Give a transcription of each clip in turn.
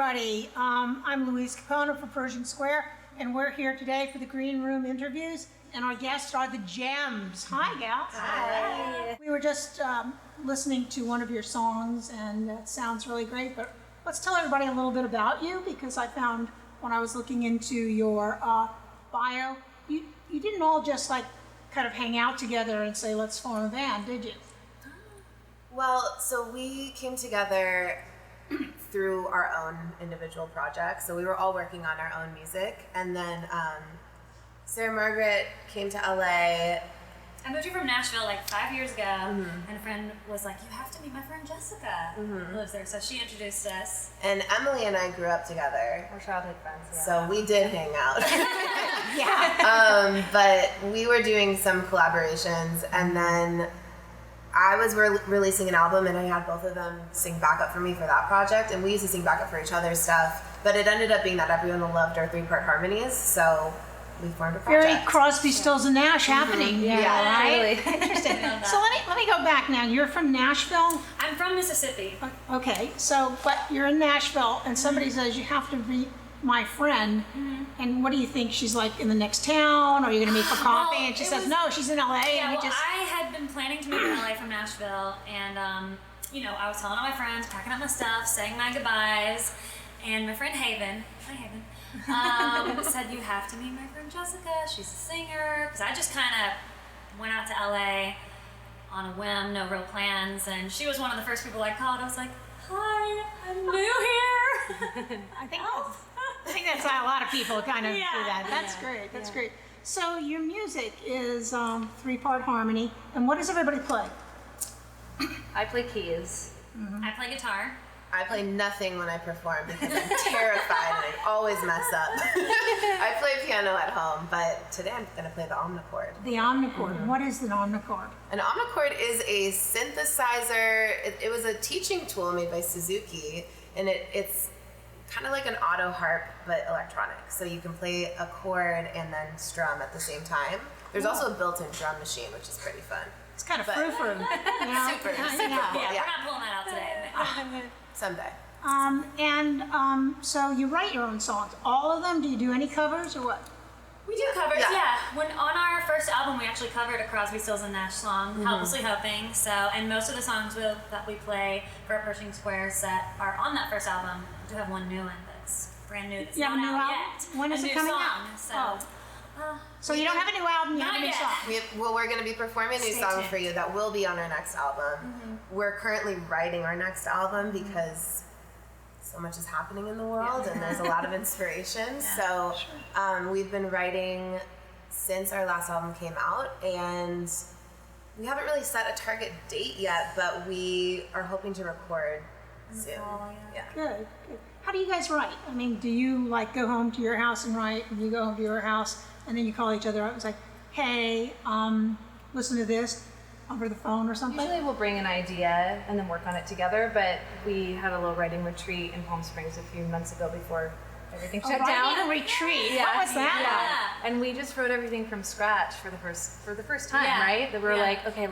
everybody. I'm Louise Capone for Pershing Square, and we're here today for the Green Room interviews, and our guests are the Gems. Hi, gals. Hi. We were just listening to one of your songs, and it sounds really great, but let's tell everybody a little bit about you, because I found when I was looking into your bio, you didn't all just like kind of hang out together and say, let's form a band, did you? Well, so we came together through our own individual projects. So we were all working on our own music. And then Sarah Margaret came to LA. I moved here from Nashville like 5 years ago, and a friend was like, you have to meet my friend Jessica, who lives there. So she introduced us. And Emily and I grew up together. We're childhood friends, yeah. So we did hang out. Yeah. But we were doing some collaborations, and then I was releasing an album, and I had both of them sing backup for me for that project, and we used to sing backup for each other's stuff, but it ended up being that everyone loved our 3-part harmonies, so we formed a project. Very Crosby, Stills, and Nash happening. Yeah, right? totally. Interesting. So let me go back now. You're from Nashville? I'm from Mississippi. Okay, so, but you're in Nashville, and somebody says you have to meet my friend, and what do you think? She's like in the next town, or are you going to meet for coffee? Well, and she it says, was- no, she's in LA, Yeah, and well, you just... I had been planning to move to LA from Nashville, and you know, I was telling all my friends, packing up my stuff, saying my goodbyes, and my friend Haven, hi Haven, said, you have to meet my friend Jessica, she's a singer, because I just kind of went out to LA on a whim, no real plans, and she was one of the first people I called. I was like, hi, I'm new here. I think that's how a lot of people kind of do Yeah. that. That's great. That's great. So your music is 3-part harmony, and what does everybody play? I play keys. I play guitar. I play nothing when I perform because I'm terrified and I always mess up. I play piano at home, but today I'm going to play the omnichord. The omnichord. What is the omnichord? An omnichord is a synthesizer. It was a teaching tool made by Suzuki, and it's kind of like an auto harp, but electronic. So you can play a chord and then strum at the same time. There's also a built-in drum machine, which is pretty fun. It's kind of But- frou-frou. You know? Super Yeah. cool. Yeah, Yeah. we're not pulling that out today. Someday. So you write your own songs. All of them? Do you do any covers or what? We do covers, Yeah. yeah. When on our first album, we actually covered a Crosby, Stills and Nash song, "Helplessly Hoping." So, and most of the songs that we play for our Pershing Square set are on that first album. We do have one new one that's brand new. That's You have not a new out album? yet. When is A it new coming song, out? So, So you don't have a new album, you have a Not new yet. song. We're going to be performing a new Stay song tuned. for you that will be on our next album. We're currently writing our next album because so much is happening in the world and there's a lot of inspiration. So we've been writing since our last album came out, and we haven't really set a target date yet, but we are hoping to record soon. fall, yeah. Good, good. How do you guys write? I mean, do you like go home to your house and write, and you go home to your house, and then you call each other up and it's like, hey, listen to this over the phone or something? Usually we'll bring an idea and then work on it together, but we had a little writing retreat in Palm Springs a few months ago before everything shut down. Writing retreat. Yeah. What was that? Yeah. And we just wrote everything from scratch for the first time, Yeah. right? That we were Yeah. like, okay,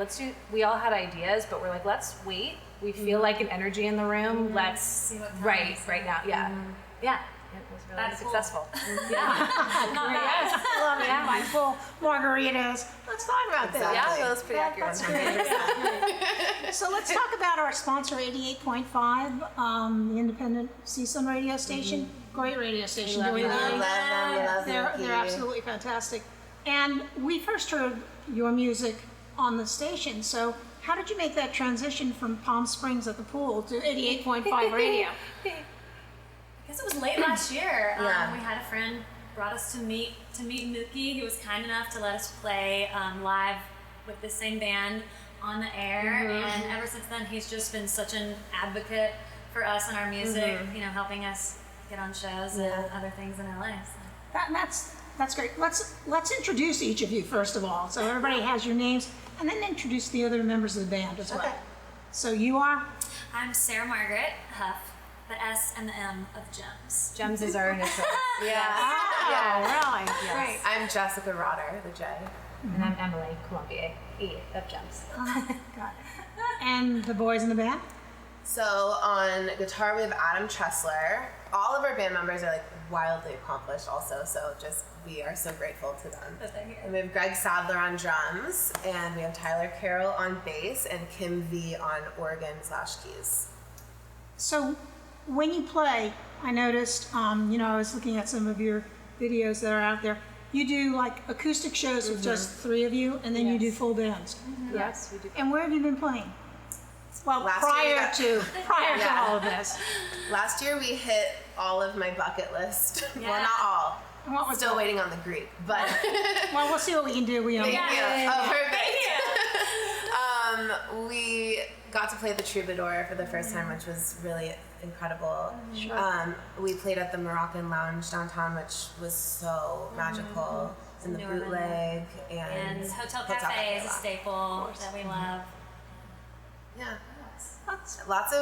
we all had ideas, but we're like, let's wait. We feel like an energy in the room. Let's See what write comes. right now. Yeah. Yeah. It was really That's cool. successful. Not bad. I love it. Mindful margaritas. Let's talk about that. Exactly. Yeah, that's pretty accurate. That's great. So let's talk about our sponsor, 88.5, the independent CSUN radio station. Great radio station. love Do we them. We love love them. We love They're Milky. absolutely fantastic. And we first heard your music on the station. So how did you make that transition from Palm Springs at the pool to 88.5 radio? I guess it was late last year. Yeah. We had a friend brought us to meet Mookie, who was kind enough to let us play live with the same band on the air. And ever since then, he's just been such an advocate for us and our music. You know, helping us get on shows and other things in LA. So. That's great. Let's introduce each of you first of all. So everybody has your names, and then introduce the other members of the band as well. Okay. So you are? I'm Sarah Margaret Huff, the S and the M of Gems. Gems is our initial. Yeah. Really? Yes. I'm Jessica Rotter, the J. And I'm Emily Colombier, E of Gems. Got it. And the boys in the band? So on guitar we have Adam Tressler. All of our band members are like wildly accomplished also, so just we are so grateful to them. That they're here. And we have Greg Sadler on drums, and we have Tyler Carroll on bass, and Kim V on organ/keys. So when you play, I noticed, I was looking at some of your videos that are out there. You do like acoustic shows with just 3 of you, and then you do Yes. full bands. Yes, we do. And where have you been playing? Well, Last year we prior to Yeah. all of this. Last year we hit all of my bucket list. Well, Yeah. not all. And what was Still that? waiting on the Greek, but Well, we'll see what we can do. Thank you. Oh, Yeah. perfect. We got to play the Troubadour for the first time, which was really incredible. We played at the Moroccan Lounge downtown, which was so magical. And the Newer bootleg And Hotel Cafe is a staple that we love. Yeah. That's- Lots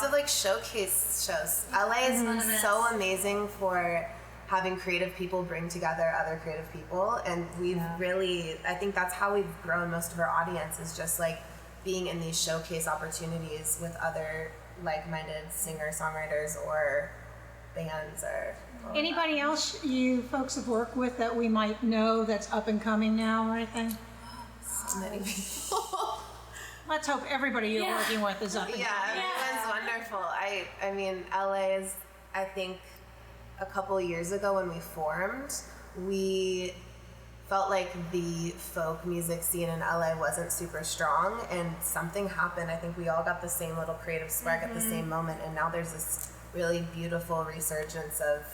of like showcase shows. LA is Fun events. so amazing for having creative people bring together other creative people, and we've really, I think that's how we've grown most of our audience, is just like being in these showcase opportunities with other like-minded singer-songwriters or bands or Anybody else you folks have worked with that we might know that's up and coming now or anything? so many people. Let's hope everybody you're Yeah. working with is up and Yeah, coming. everyone's wonderful. I mean, LA is, I think, a couple of years ago when we formed, we felt like the folk music scene in LA wasn't super strong, and something happened. I think we all got the same little creative spark at the same moment, and now there's this really beautiful resurgence of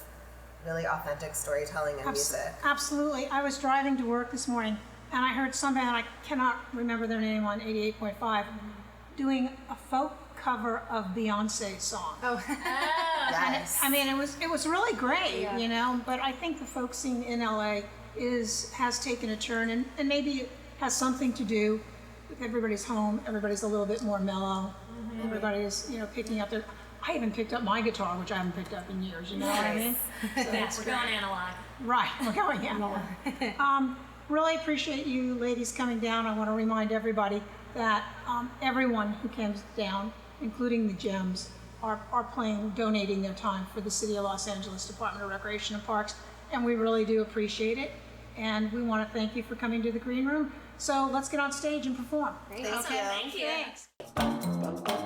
really authentic storytelling and music. Absolutely. I was driving to work this morning and I heard some band, I cannot remember their name, on 88.5, doing a folk cover of Beyonce's song. Oh, Yes. I mean, it was really great, but I think the folk scene in LA has taken a turn, and maybe it has something to do with everybody's home. Everybody's a little bit more mellow. Everybody's, picking up their, I even picked up my guitar, which I haven't picked up in years, you know what I mean? Yeah, we're going analog. Right, we're going analog. Really appreciate you ladies coming down. I want to remind everybody that everyone who comes down, including the Gems, are donating their time for the City of Los Angeles Department of Recreation and Parks, and we really do appreciate it. And we want to thank you for coming to the Green Room. So let's get on stage and perform. Thank Awesome, you. thank you. Thanks.